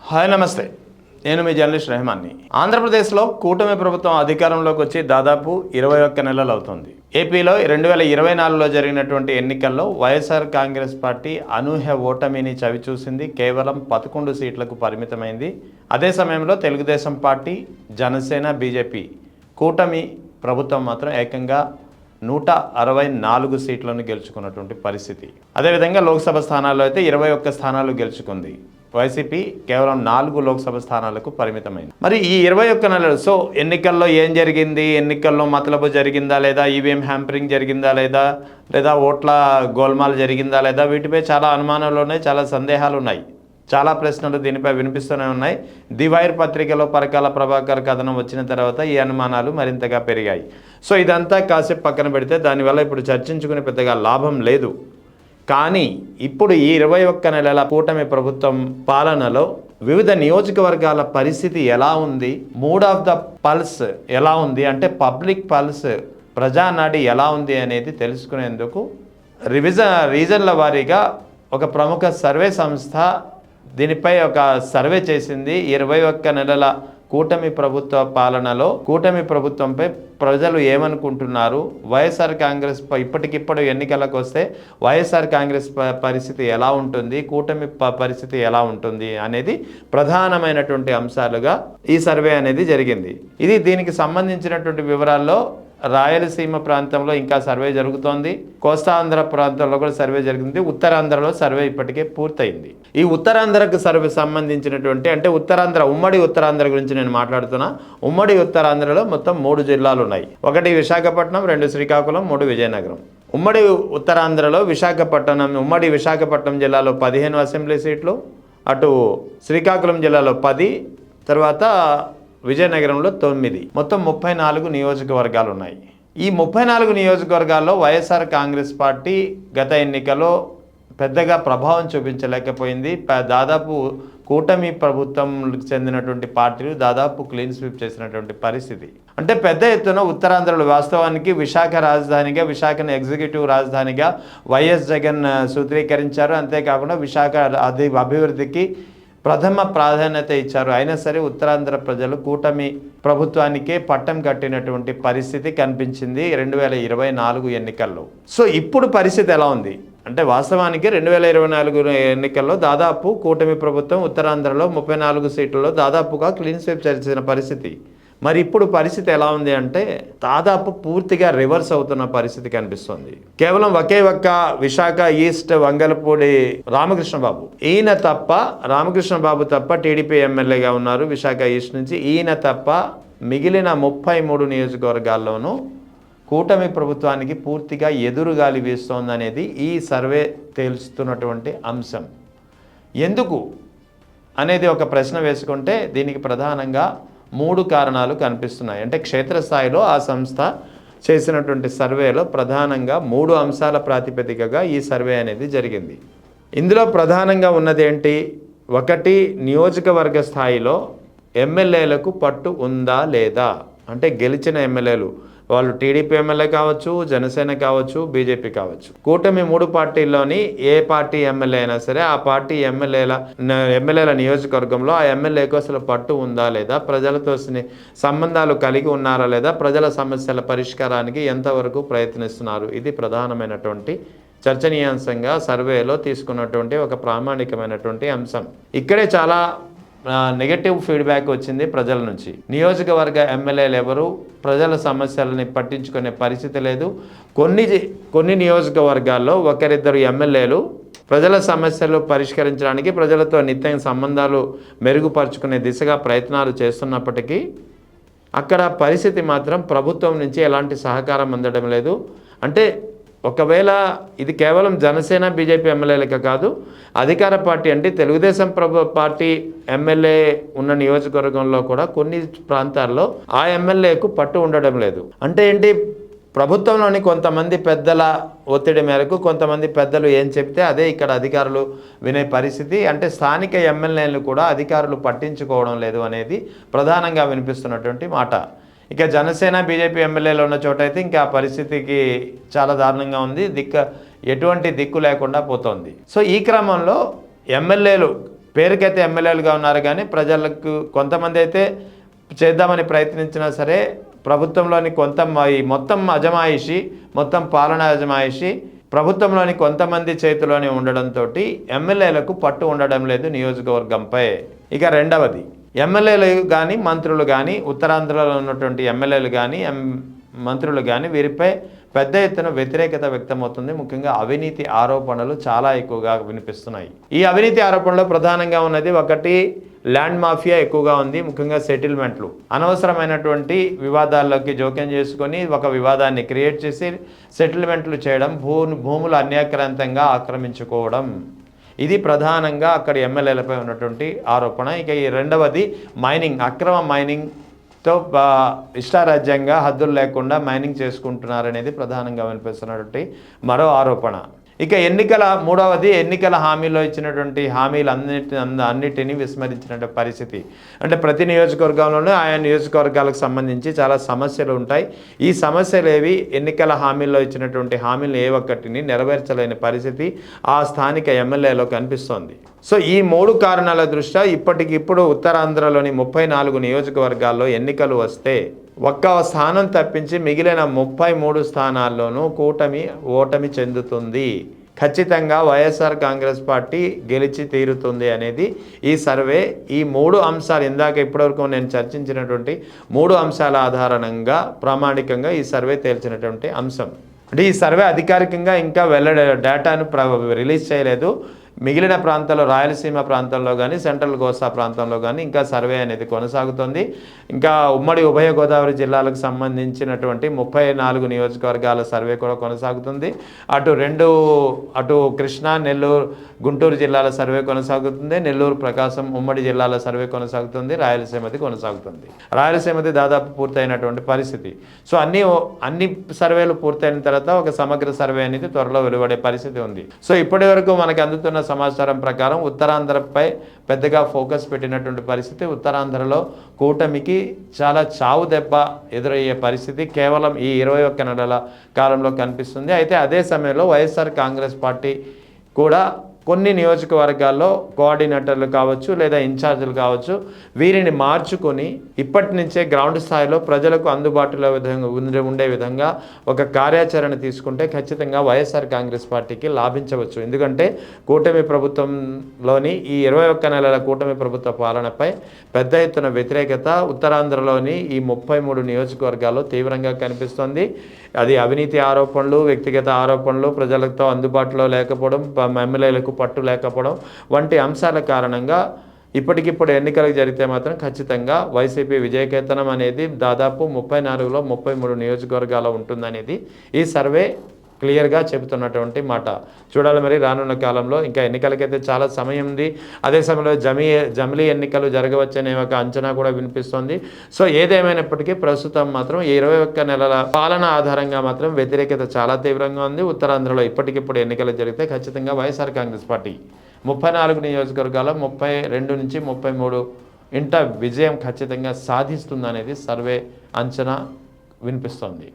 Hi నమస్తే, నేను మీ journalist రెహమాన్ని. ఆంధ్రప్రదేశ్లో కూటమి ప్రభుత్వం అధికారంలోకి వచ్చి దాదాపు 21 నెలలు అవుతుంది. ఏపీలో 2024లో జరిగినటువంటి ఎన్నికల్లో వైఎస్ఆర్ కాంగ్రెస్ పార్టీ అనూహ్య ఓటమిని చవిచూసింది. కేవలం 11 సీట్లకు పరిమితమైంది. అదే సమయంలో తెలుగుదేశం పార్టీ, జనసేన, బీజేపీ కూటమి ప్రభుత్వం మాత్రం ఏకంగా 164 సీట్లను గెలుచుకున్నటువంటి పరిస్థితి. అదేవిధంగా లోక్సభ స్థానాల్లో అయితే 21 స్థానాలు గెలుచుకుంది. వైసీపీ కేవలం 4 లోక్సభ స్థానాలకు పరిమితమైంది. మరి ఈ 21 నెలలు ఎన్నికల్లో ఏం జరిగింది, ఎన్నికల్లో మతలబు జరిగిందా లేదా, ఈవీఎం హ్యాంపరింగ్ జరిగిందా లేదా ఓట్ల గోల్మాల్ జరిగిందా లేదా, వీటిపై చాలా అనుమానాలు ఉన్నాయి, చాలా సందేహాలు ఉన్నాయి, చాలా ప్రశ్నలు దీనిపై వినిపిస్తూనే ఉన్నాయి. ది వైర్ పత్రికలో పరకాల ప్రభాకర్ కథనం వచ్చిన తర్వాత ఈ అనుమానాలు మరింతగా పెరిగాయి. ఇదంతా కాసేపు పక్కన పెడితే దానివల్ల ఇప్పుడు చర్చించుకునే పెద్దగా లాభం లేదు. కానీ ఇప్పుడు ఈ 21 నెలల కూటమి ప్రభుత్వం పాలనలో వివిధ నియోజకవర్గాల పరిస్థితి ఎలా ఉంది, మూడ్ ఆఫ్ ద పల్స్ ఎలా ఉంది, అంటే పబ్లిక్ పల్స్, ప్రజానాడి ఎలా ఉంది అనేది తెలుసుకునేందుకు రీజన్ల వారీగా ఒక ప్రముఖ సర్వే సంస్థ దీనిపై ఒక సర్వే చేసింది. 21 నెలల కూటమి ప్రభుత్వ పాలనలో కూటమి ప్రభుత్వంపై ప్రజలు ఏమనుకుంటున్నారు, వైఎస్ఆర్ కాంగ్రెస్ ఇప్పటికిప్పుడు ఎన్నికలకు వస్తే వైఎస్ఆర్ కాంగ్రెస్ పరిస్థితి ఎలా ఉంటుంది, కూటమి పరిస్థితి ఎలా ఉంటుంది అనేది ప్రధానమైనటువంటి అంశాలుగా ఈ సర్వే అనేది జరిగింది. దీనికి సంబంధించినటువంటి వివరాల్లో రాయలసీమ ప్రాంతంలో ఇంకా సర్వే జరుగుతోంది, కోస్తా ఆంధ్ర ప్రాంతంలో కూడా సర్వే జరిగింది, ఉత్తరాంధ్రలో సర్వే ఇప్పటికే పూర్తయింది. ఈ ఉత్తరాంధ్రకు సర్వే సంబంధించినటువంటి అంటే ఉమ్మడి ఉత్తరాంధ్ర గురించి నేను మాట్లాడుతున్నా. ఉమ్మడి ఉత్తరాంధ్రలో మొత్తం 3 జిల్లాలు ఉన్నాయి. 1 విశాఖపట్నం, 2 శ్రీకాకుళం, 3 విజయనగరం. ఉమ్మడి ఉత్తరాంధ్రలో ఉమ్మడి విశాఖపట్నం జిల్లాలో 15 అసెంబ్లీ సీట్లు, అటు శ్రీకాకుళం జిల్లాలో 10, తర్వాత విజయనగరంలో 9, మొత్తం 34 నియోజకవర్గాలు ఉన్నాయి. ఈ 34 నియోజకవర్గాల్లో వైఎస్ఆర్ కాంగ్రెస్ పార్టీ గత ఎన్నికలో పెద్దగా ప్రభావం చూపించలేకపోయింది. దాదాపు కూటమి ప్రభుత్వం చెందినటువంటి పార్టీలు దాదాపు క్లీన్ స్వీప్ చేసినటువంటి పరిస్థితి. అంటే పెద్ద ఎత్తున ఉత్తరాంధ్రలో వాస్తవానికి విశాఖను ఎగ్జిక్యూటివ్ రాజధానిగా వైఎస్ జగన్ సూత్రీకరించారు. అంతేకాకుండా విశాఖ అభివృద్ధికి ప్రథమ ప్రాధాన్యత ఇచ్చారు. అయినా సరే ఉత్తరాంధ్ర ప్రజలు కూటమి ప్రభుత్వానికే పట్టం కట్టినటువంటి పరిస్థితి కనిపించింది 2024 ఎన్నికల్లో. ఇప్పుడు పరిస్థితి ఎలా ఉంది అంటే వాస్తవానికి 2024 ఎన్నికల్లో దాదాపు కూటమి ప్రభుత్వం ఉత్తరాంధ్రలో 34 సీట్లలో దాదాపుగా క్లీన్ స్వీప్ చేసిన పరిస్థితి. మరి ఇప్పుడు పరిస్థితి ఎలా ఉంది అంటే దాదాపు పూర్తిగా రివర్స్ అవుతున్న పరిస్థితి కనిపిస్తుంది. కేవలం ఒకే ఒక్క విశాఖ ఈస్ట్ వంగలపూడి రామకృష్ణబాబు, రామకృష్ణబాబు తప్ప టీడీపీ ఎమ్మెల్యేగా ఉన్నారు విశాఖ ఈస్ట్ నుంచి. ఈయన తప్ప మిగిలిన 33 నియోజకవర్గాల్లోనూ కూటమి ప్రభుత్వానికి పూర్తిగా ఎదురుగాలి వీస్తోందనేది ఈ సర్వే తేల్చుతున్నటువంటి అంశం. ఎందుకు అనేది ఒక ప్రశ్న వేసుకుంటే దీనికి ప్రధానంగా 3 కారణాలు కనిపిస్తున్నాయి. అంటే క్షేత్రస్థాయిలో ఆ సంస్థ చేసినటువంటి సర్వేలో ప్రధానంగా 3 అంశాల ప్రాతిపదికగా ఈ సర్వే అనేది జరిగింది. ఇందులో ప్రధానంగా ఉన్నది ఏంటి? 1, నియోజకవర్గ స్థాయిలో ఎమ్మెల్యేలకు పట్టు ఉందా లేదా, అంటే గెలిచిన ఎమ్మెల్యేలు వాళ్ళు టీడీపీ ఎమ్మెల్యే కావచ్చు, జనసేన కావచ్చు, బీజేపీ కావచ్చు, కూటమి 3 పార్టీల్లోని ఏ పార్టీ ఎమ్మెల్యే అయినా సరే ఆ పార్టీ ఎమ్మెల్యేల నియోజకవర్గంలో ఆ ఎమ్మెల్యేకు అసలు పట్టు ఉందా లేదా, ప్రజలతో సంబంధాలు కలిగి ఉన్నారా లేదా, ప్రజల సమస్యల పరిష్కారానికి ఎంతవరకు ప్రయత్నిస్తున్నారు. ఇది ప్రధానమైనటువంటి చర్చనీయాంశంగా సర్వేలో తీసుకున్నటువంటి ఒక ప్రామాణికమైనటువంటి అంశం. ఇక్కడే చాలా నెగటివ్ ఫీడ్బ్యాక్ వచ్చింది ప్రజల నుంచి. నియోజకవర్గ ఎమ్మెల్యేలు ఎవరు ప్రజల సమస్యలని పట్టించుకునే పరిస్థితి లేదు. కొన్ని నియోజకవర్గాల్లో 1-2 ఎమ్మెల్యేలు ప్రజల సమస్యలు పరిష్కరించడానికి, ప్రజలతో నిత్యం సంబంధాలు మెరుగుపరుచుకునే దిశగా ప్రయత్నాలు చేస్తున్నప్పటికీ అక్కడ పరిస్థితి మాత్రం ప్రభుత్వం నుంచి ఎలాంటి సహకారం అందడం లేదు. అంటే ఒకవేళ ఇది కేవలం జనసేన బీజేపీ ఎమ్మెల్యేలకే కాదు, అధికార పార్టీ అంటే తెలుగుదేశం పార్టీ ఎమ్మెల్యే ఉన్న నియోజకవర్గంలో కూడా కొన్ని ప్రాంతాల్లో ఆ ఎమ్మెల్యేకు పట్టు ఉండడం లేదు. అంటే ఏంటి, ప్రభుత్వంలోని కొంతమంది పెద్దల ఒత్తిడి మేరకు కొంతమంది పెద్దలు ఏం చెప్తే అదే ఇక్కడ అధికారులు వినే పరిస్థితి. అంటే స్థానిక ఎమ్మెల్యేలు కూడా అధికారులు పట్టించుకోవడం లేదు అనేది ప్రధానంగా వినిపిస్తున్నటువంటి మాట. ఇక జనసేన బీజేపీ ఎమ్మెల్యేలు ఉన్న చోట అయితే ఇంకా పరిస్థితికి చాలా దారుణంగా ఉంది. ఎటువంటి దిక్కు లేకుండా పోతోంది. ఈ క్రమంలో ఎమ్మెల్యేలు పేరుకైతే ఎమ్మెల్యేలుగా ఉన్నారు కానీ ప్రజలకు కొంతమంది అయితే చేద్దామని ప్రయత్నించినా సరే ప్రభుత్వంలోని ఈ మొత్తం అజమాయిషి, మొత్తం పాలనా అజమాయిషి ప్రభుత్వంలోని కొంతమంది చేతిలోనే ఉండడంతో ఎమ్మెల్యేలకు పట్టు ఉండడం లేదు నియోజకవర్గంపై. ఇక రెండవది, ఎమ్మెల్యేలు కానీ మంత్రులు కానీ ఉత్తరాంధ్రలో ఉన్నటువంటి ఎమ్మెల్యేలు కానీ మంత్రులు కానీ వీరిపై పెద్ద ఎత్తున వ్యతిరేకత వ్యక్తమవుతుంది. ముఖ్యంగా అవినీతి ఆరోపణలు చాలా ఎక్కువగా వినిపిస్తున్నాయి. ఈ అవినీతి ఆరోపణలో ప్రధానంగా ఉన్నది ఒకటి, ల్యాండ్ మాఫియా ఎక్కువగా ఉంది. ముఖ్యంగా సెటిల్మెంట్లు, అనవసరమైనటువంటి వివాదాల్లోకి జోక్యం చేసుకొని ఒక వివాదాన్ని క్రియేట్ చేసి సెటిల్మెంట్లు చేయడం, భూములు అన్యాక్రాంతంగా ఆక్రమించుకోవడం, ఇది ప్రధానంగా అక్కడ ఎమ్మెల్యేలపై ఉన్నటువంటి ఆరోపణ. ఇక ఈ రెండవది మైనింగ్, అక్రమ మైనింగ్తో ఇష్టారాజ్యంగా హద్దులు లేకుండా మైనింగ్ చేసుకుంటున్నారనేది ప్రధానంగా వినిపిస్తున్నటువంటి మరో ఆరోపణ. ఇక మూడవది ఎన్నికల హామీలో ఇచ్చినటువంటి అన్నిటినీ విస్మరించినటువంటి పరిస్థితి. అంటే ప్రతి నియోజకవర్గంలోనూ ఆయా నియోజకవర్గాలకు సంబంధించి చాలా సమస్యలు ఉంటాయి. ఈ సమస్యలు ఏవి ఎన్నికల హామీల్లో ఇచ్చినటువంటి హామీలు ఏ ఒక్కటిని నెరవేర్చలేని పరిస్థితి ఆ స్థానిక ఎమ్మెల్యేలో కనిపిస్తోంది. సో ఈ 3 కారణాల దృష్ట్యా ఇప్పటికిప్పుడు ఉత్తరాంధ్రలోని 34 నియోజకవర్గాల్లో ఎన్నికలు వస్తే ఒక్క స్థానం తప్పించి మిగిలిన 33 స్థానాల్లోనూ కూటమి ఓటమి చెందుతుంది. ఖచ్చితంగా వైఎస్ఆర్ కాంగ్రెస్ పార్టీ గెలిచి తీరుతుంది అనేది ఈ సర్వే. ఈ 3 అంశాలు ఇందాక ఇప్పటివరకు నేను చర్చించినటువంటి 3 అంశాల ఆధారంగా ప్రామాణికంగా ఈ సర్వే తేల్చినటువంటి అంశం. అంటే ఈ సర్వే అధికారికంగా ఇంకా డేటాను రిలీజ్ చేయలేదు. మిగిలిన ప్రాంతాల్లో, రాయలసీమ ప్రాంతంలో కానీ సెంట్రల్ కోస్తా ప్రాంతంలో కానీ ఇంకా సర్వే అనేది కొనసాగుతుంది. ఇంకా ఉమ్మడి ఉభయ గోదావరి జిల్లాలకు సంబంధించినటువంటి 34 నియోజకవర్గాల సర్వే కూడా కొనసాగుతుంది. అటు కృష్ణా, నెల్లూరు, గుంటూరు జిల్లాల సర్వే కొనసాగుతుంది. నెల్లూరు, ప్రకాశం ఉమ్మడి జిల్లాల సర్వే కొనసాగుతుంది. రాయలసీమది కొనసాగుతుంది. రాయలసీమది దాదాపు పూర్తయినటువంటి పరిస్థితి. సో అన్ని సర్వేలు పూర్తయిన తర్వాత ఒక సమగ్ర సర్వే అనేది త్వరలో వెలువడే పరిస్థితి ఉంది. సో ఇప్పటి వరకు మనకు అందుతున్న సమాచారం ప్రకారం ఉత్తరాంధ్రపై పెద్దగా ఫోకస్ పెట్టినటువంటి పరిస్థితి. ఉత్తరాంధ్రలో కూటమికి చాలా చావు దెబ్బ ఎదురయ్యే పరిస్థితి కేవలం ఈ 21 నెలల కాలంలో కనిపిస్తుంది. అయితే అదే సమయంలో వైఎస్ఆర్ కాంగ్రెస్ పార్టీ కూడా కొన్ని నియోజకవర్గాల్లో కోఆర్డినేటర్లు కావచ్చు లేదా ఇన్ఛార్జీలు కావచ్చు వీరిని మార్చుకొని ఇప్పటి నుంచే గ్రౌండ్ స్థాయిలో ప్రజలకు అందుబాటులో ఉండే విధంగా ఒక కార్యాచరణ తీసుకుంటే ఖచ్చితంగా వైఎస్ఆర్ కాంగ్రెస్ పార్టీకి లాభించవచ్చు. ఎందుకంటే కూటమి ప్రభుత్వంలోని ఈ 21 నెలల కూటమి ప్రభుత్వ పాలనపై పెద్ద ఎత్తున వ్యతిరేకత ఉత్తరాంధ్రలోని ఈ 33 నియోజకవర్గాల్లో తీవ్రంగా కనిపిస్తోంది. అది అవినీతి ఆరోపణలు, వ్యక్తిగత ఆరోపణలు, ప్రజలతో అందుబాటులో లేకపోవడం, ఎమ్మెల్యేలకు పట్టు లేకపోవడం వంటి అంశాల కారణంగా ఇప్పటికిప్పుడు ఎన్నికలు జరిగితే మాత్రం ఖచ్చితంగా వైసీపీ విజయకేతనం అనేది దాదాపు 34లో 33 నియోజకవర్గాల్లో ఉంటుందనేది ఈ సర్వే క్లియర్గా చెబుతున్నటువంటి మాట. చూడాలి మరి రానున్న కాలంలో. ఇంకా ఎన్నికలకైతే చాలా సమయం ఉంది. అదే సమయంలో జమిలీ ఎన్నికలు జరగవచ్చనే ఒక అంచనా కూడా వినిపిస్తోంది. సో ఏదేమైనప్పటికీ ప్రస్తుతం మాత్రం 21 నెలల పాలన ఆధారంగా మాత్రం వ్యతిరేకత చాలా తీవ్రంగా ఉంది. ఉత్తరాంధ్రలో ఇప్పటికిప్పుడు ఎన్నికలు జరిగితే ఖచ్చితంగా వైఎస్ఆర్ కాంగ్రెస్ పార్టీ 34 నియోజకవర్గాల్లో 32 నుంచి 33 ఇంట విజయం ఖచ్చితంగా సాధిస్తుందనేది సర్వే అంచనా వినిపిస్తోంది.